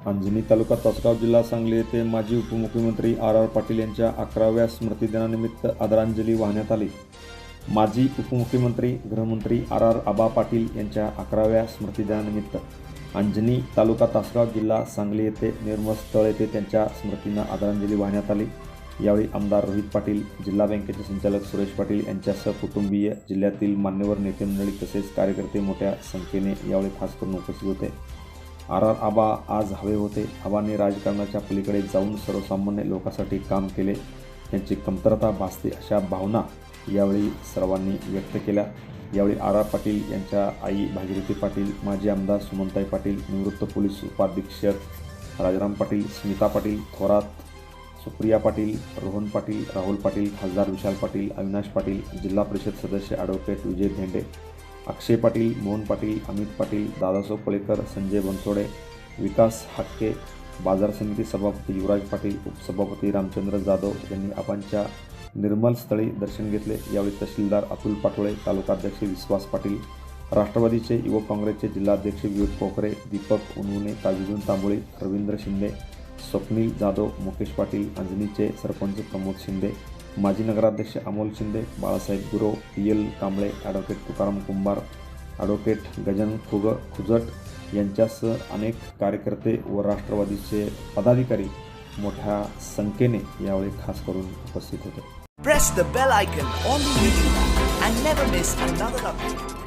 अंजनी तालुका तासगाव जिल्हा सांगली येथे माजी उपमुख्यमंत्री आर पाटील यांच्या 11व्या स्मृतिदिनानिमित्त आदरांजली वाहण्यात आली। माजी उपमुख्यमंत्री गृहमंत्री आबा पाटील यांच्या 11व्या स्मृतिदिनानिमित्त अंजनी तालुका तासगाव जिल्हा सांगली येथे निर्मळस्थळ येथे त्यांच्या स्मृतींना आदरांजली वाहण्यात आली। यावेळी आमदार रोहित पाटील, जिल्हा बँकेचे संचालक सुरेश पाटील यांच्यासह कुटुंबीय, जिल्ह्यातील मान्यवर नेते मंडळी तसेच कार्यकर्ते मोठ्या संख्येने यावेळी खास करून उपस्थित होते। आबा आज हवे होते। आबांनी राजकारणाच्या पलीकडे जाऊन सर्वसामान्य लोकांसाठी काम केले, त्यांची कमतरता भासते अशा भावना यावेळी सर्वांनी व्यक्त केल्या। यावेळी पाटील यांच्या आई भागीरथी पाटील, माजी आमदार सुमनताई पाटील, निवृत्त पोलीस उपाधीक्षक राजाराम पाटील, स्मिता पाटील, थोरात, सुप्रिया पाटील, रोहन पाटील, राहुल पाटील, खासदार विशाल पाटील, अविनाश पाटील, जिल्हा परिषद सदस्य ॲडव्होकेट विजय धेंडे, अक्षय पाटील, मोहन पाटील, अमित पाटील, दादासाहेब पळेकर, संजय बनसोडे, विकास हाके, बाजार समिती सभापती युवराज पाटील, उपसभापती रामचंद्र जाधव यांनी आबांच्या निर्मल स्थळी दर्शन घेतले। यावेळी तहसीलदार अतुल पाटोळे, तालुकाध्यक्ष विश्वास पाटील, राष्ट्रवादीचे युवक काँग्रेसचे जिल्हाध्यक्ष विवेक पोखरे, दीपक उनवणे, ताजुद्दीन तांबोळी, रवींद्र शिंदे, स्वप्नील जाधव, मुकेश पाटील, अंजनीचे सरपंच प्रमोद शिंदे, माजी नगराध्यक्ष अमोल शिंदे, बाळासाहेब गुरव, PL कांबळे, ॲडव्होकेट तुकाराम कुंभार, ॲडव्होकेट गजानन खुजट यांच्यासह अनेक कार्यकर्ते व राष्ट्रवादीचे पदाधिकारी मोठ्या संख्येने यावेळी खास करून उपस्थित होते। Press the bell icon on the YouTube and never miss another update.